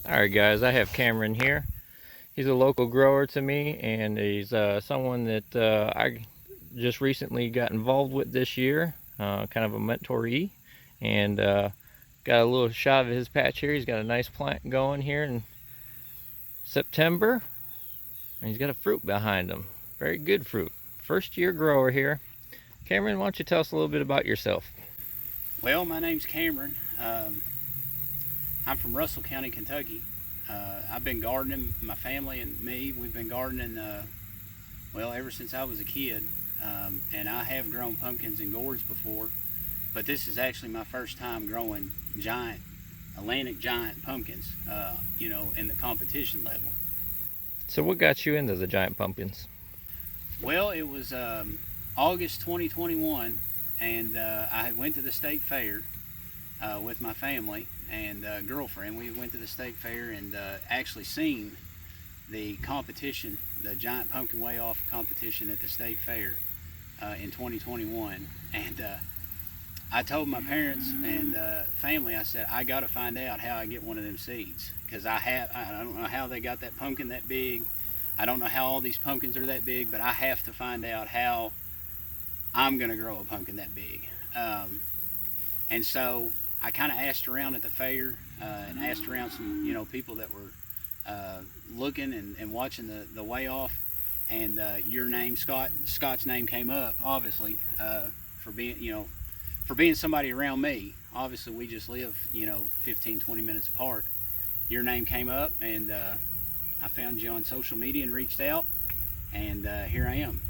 Alright guys, I have Cameron here. He's a local grower to me, and he's someone that I just recently got involved with this year, kind of a mentoree, and got a little shot of his patch here. He's got a nice plant going here in September, and he's got a fruit behind him. Very good fruit. First year grower here. Cameron, why don't you tell us a little bit about yourself? Well, my name's Cameron. I'm from Russell County, Kentucky. I've been gardening, my family and me, we've been gardening, well, ever since I was a kid. And I have grown pumpkins and gourds before, but this is actually my first time growing giant, Atlantic giant pumpkins, in the competition level. So what got you into the giant pumpkins? Well, it was August 2021, and I went to the state fair with my family and girlfriend. We went to the state fair and actually seen the competition, the giant pumpkin weigh off competition at the state fair in 2021. And I told my parents and family, I said, I got to find out how I get one of them seeds, because I don't know how they got that pumpkin that big. I don't know how all these pumpkins are that big, but I have to find out how I'm going to grow a pumpkin that big. And so I kind of asked around at the fair and asked around some people that were looking and watching the weigh off, and your name, Scott's name came up, obviously, for being somebody around me. Obviously we just live 15-20 minutes apart. Your name came up, and I found you on social media and reached out, and here I am.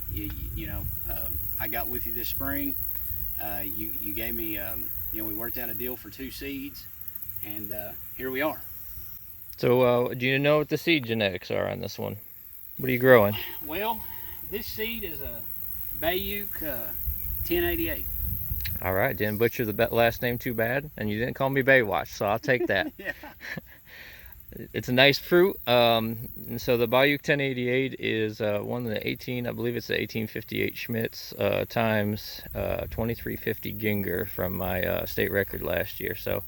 I got with you this spring. You gave me, we worked out a deal for 2 seeds, and here we are. So do you know what the seed genetics are on this one? What are you growing? Well, this seed is a Bayuk 1088. All right, didn't butcher the last name too bad, and you didn't call me Baywatch, so I'll take that. Yeah. It's a nice fruit. And so the Bayou 1088 is one of the I believe it's the 1858 Schmitz times 2350 Ginger from my state record last year. So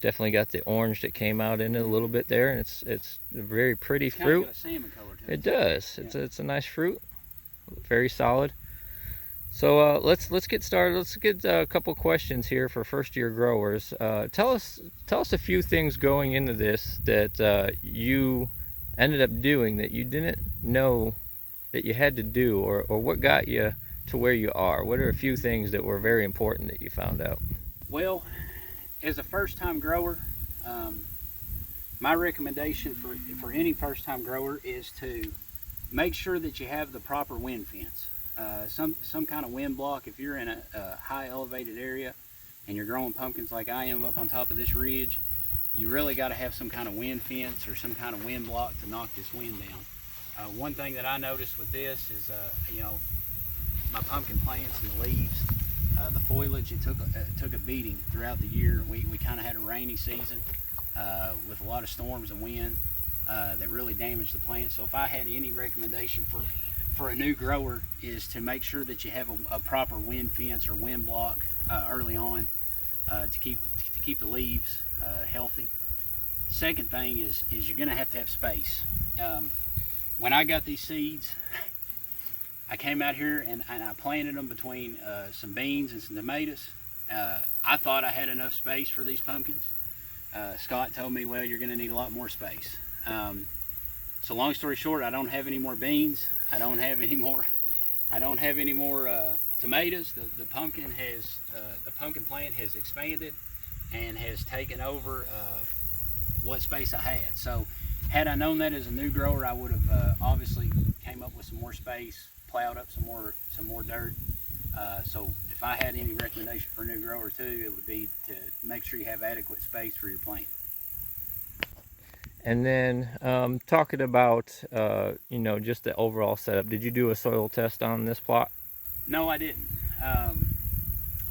definitely got the orange that came out in it a little bit there, and it's a very pretty fruit. Got a salmon color to it. It does. Yeah. It's a nice fruit, very solid. So let's get started. Let's get a couple questions here for first year growers. Tell us a few things going into this that you ended up doing that you didn't know that you had to do, or what got you to where you are. What are a few things that were very important that you found out? Well, as a first time grower, my recommendation for any first time grower is to make sure that you have the proper wind fence. Some kind of wind block. If you're in a high elevated area and you're growing pumpkins like I am up on top of this ridge, you really got to have some kind of wind fence or some kind of wind block to knock this wind down. One thing that I noticed with this is, my pumpkin plants and the leaves, the foliage, it took a beating throughout the year. We kind of had a rainy season with a lot of storms and wind that really damaged the plants. So if I had any recommendation for a new grower, is to make sure that you have a proper wind fence or wind block early on to keep the leaves healthy. Second thing is you're going to have space. When I got these seeds, I came out here and I planted them between some beans and some tomatoes. I thought I had enough space for these pumpkins. Scott told me, well, you're going to need a lot more space. So long story short, I don't have any more beans. I don't have any more tomatoes. The pumpkin plant has expanded and has taken over what space I had. So had I known that as a new grower, I would have obviously came up with some more space, plowed up some more dirt. So if I had any recommendation for a new grower too, it would be to make sure you have adequate space for your plant. And then talking about just the overall setup, did you do a soil test on this plot? No, I didn't.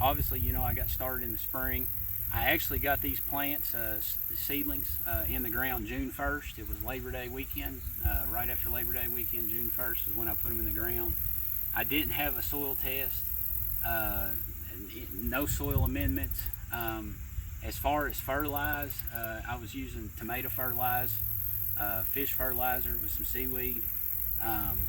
Obviously, I got started in the spring. I actually got these plants, the seedlings, in the ground June 1st. It was Labor Day weekend. Right after Labor Day weekend, June 1st is when I put them in the ground. I didn't have a soil test, no soil amendments. As far as fertilize, I was using tomato fertilize, fish fertilizer with some seaweed, um,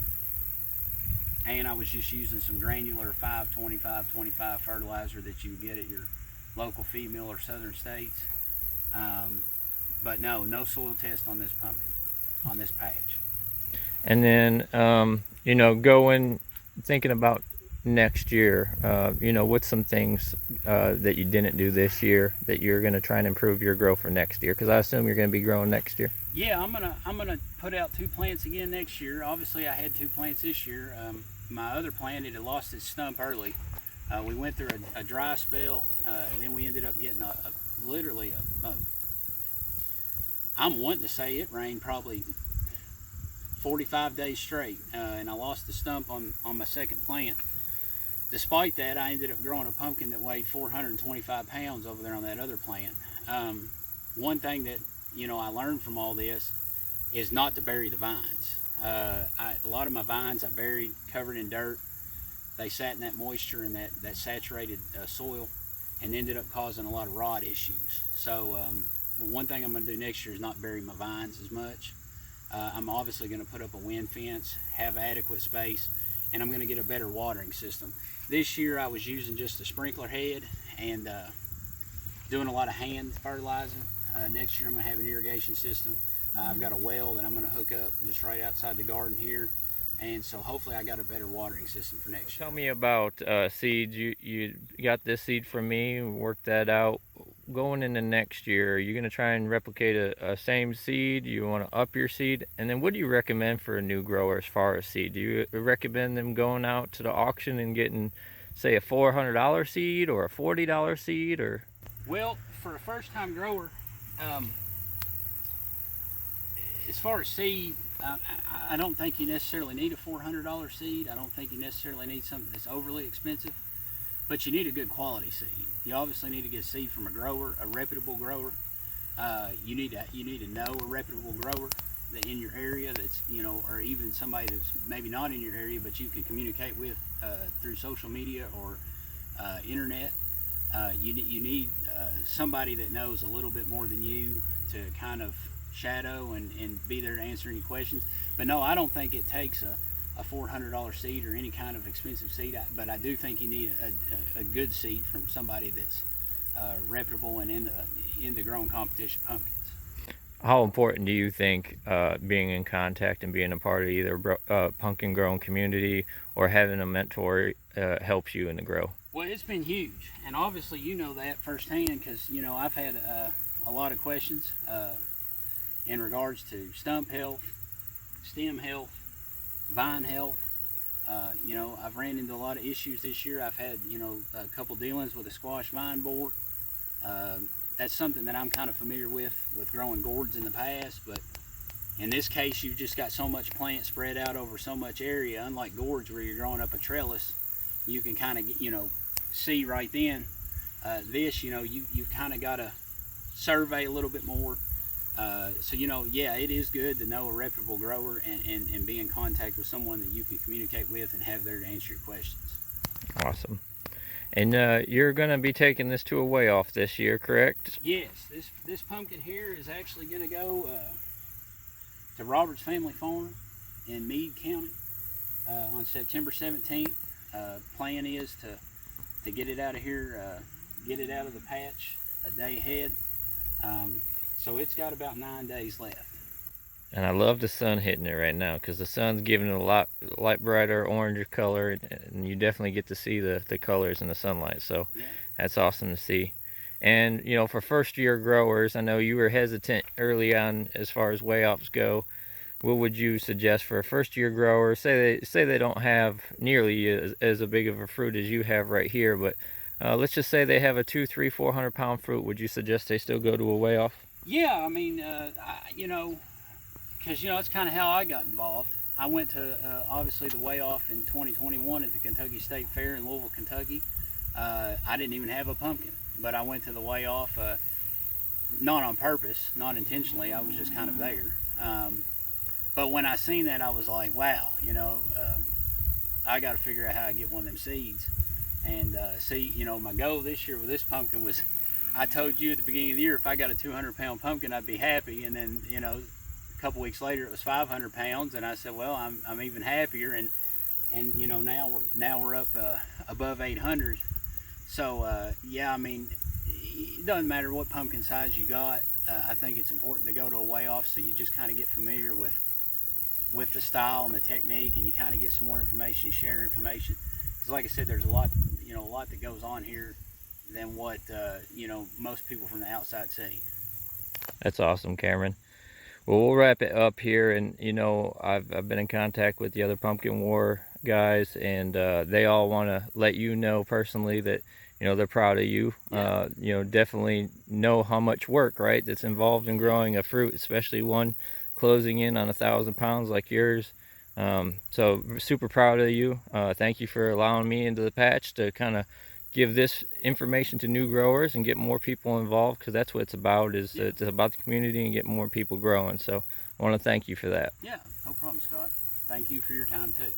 and I was just using some granular 5-25-25 fertilizer that you can get at your local feed mill or Southern States. But no soil test on this pumpkin, on this patch. And then, thinking about next year, what's some things that you didn't do this year that you're going to try and improve your grow for next year? Because I assume you're going to be growing next year. Yeah, I'm gonna put out 2 plants again next year. Obviously, I had 2 plants this year. My other plant, it had lost its stump early. We went through a dry spell, and then we ended up getting literally I'm wanting to say it rained probably 45 days straight, and I lost the stump on my second plant. Despite that, I ended up growing a pumpkin that weighed 425 pounds over there on that other plant. One thing that I learned from all this is not to bury the vines. A lot of my vines I buried covered in dirt. They sat in that moisture and that saturated soil, and ended up causing a lot of rot issues. So one thing I'm going to do next year is not bury my vines as much. I'm obviously going to put up a wind fence, have adequate space, and I'm going to get a better watering system. This year I was using just a sprinkler head and doing a lot of hand fertilizing. Next year I'm going to have an irrigation system. I've got a well that I'm going to hook up just right outside the garden here, and so hopefully I got a better watering system for next year. Tell me about seeds. You got this seed from me, worked that out. Going into next year, are you going to try and replicate a same seed? You want to up your seed? And then what do you recommend for a new grower as far as seed? Do you recommend them going out to the auction and getting, say, a $400 seed or a $40 seed? Or Well, for a first-time grower, as far as seed, I don't think you necessarily need a $400 seed. I don't think you necessarily need something that's overly expensive, but you need a good quality seed. You obviously need to get seed from a grower, a reputable grower. You need to know a reputable grower that in your area that's, or even somebody that's maybe not in your area, but you can communicate with through social media or internet. You need somebody that knows a little bit more than you to kind of shadow and be there to answer any questions. But no, I don't think it takes a $400 seed or any kind of expensive seed, but I do think you need a good seed from somebody that's reputable and in the growing competition pumpkins. how important do you think being in contact and being a part of either pumpkin growing community or having a mentor helps you in the grow? Well, it's been huge, and obviously you know that firsthand because I've had a lot of questions in regards to stump health, stem health, vine health. I've ran into a lot of issues this year. I've had a couple dealings with a squash vine borer. That's something that I'm kind of familiar with growing gourds in the past, but in this case you've just got so much plant spread out over so much area. Unlike gourds where you're growing up a trellis, you can kind of see right then. This you've kind of got to survey a little bit more. So yeah, it is good to know a reputable grower and be in contact with someone that you can communicate with and have there to answer your questions. Awesome. And you're going to be taking this to a weigh off this year, correct? Yes, this pumpkin here is actually going to go to Roberts Family Farm in Meade County on September 17th. Plan is to get it out of here, get it out of the patch a day ahead. So it's got about 9 days left. And I love the sun hitting it right now because the sun's giving it a light brighter orange color, and you definitely get to see the colors in the sunlight. So yeah, that's awesome to see. And for first year growers, I know you were hesitant early on as far as weigh offs go. What would you suggest for a first year grower? Say they don't have nearly as big of a fruit as you have right here, but let's just say they have a 200, 300, 400 pound fruit. Would you suggest they still go to a weigh off? Yeah, I mean, because it's kind of how I got involved. I went to obviously the weigh off in 2021 at the Kentucky State Fair in Louisville, Kentucky. I didn't even have a pumpkin, but I went to the weigh off not on purpose, not intentionally. I was just kind of there. But when I seen that, I was like, wow, I got to figure out how to get one of them seeds. And see, my goal this year with this pumpkin was I told you at the beginning of the year, if I got a 200-pound pumpkin, I'd be happy. And then, you know, a couple weeks later, it was 500 pounds, and I said, well, I'm even happier. And you know, now we're up above 800. So yeah, I mean, it doesn't matter what pumpkin size you got. I think it's important to go to a weigh off so you just kind of get familiar with the style and the technique, and you kind of get some more information, share information. Because like I said, there's a lot that goes on here than what you know, most people from the outside see. That's awesome, Cameron. Well, we'll wrap it up here, and you know, I've been in contact with the other Pumpkin War guys, and they all want to let you know personally that, you know, they're proud of you. Yeah. You know, definitely know how much work, right, that's involved in growing a fruit, especially one closing in on 1,000 pounds like yours. So super proud of you. Thank you for allowing me into the patch to kind of give this information to new growers and get more people involved, because that's what it's about, is Yeah. it's about the community and get more people growing. So I want to thank you for that. Yeah, no problem, Scott. Thank you for your time too.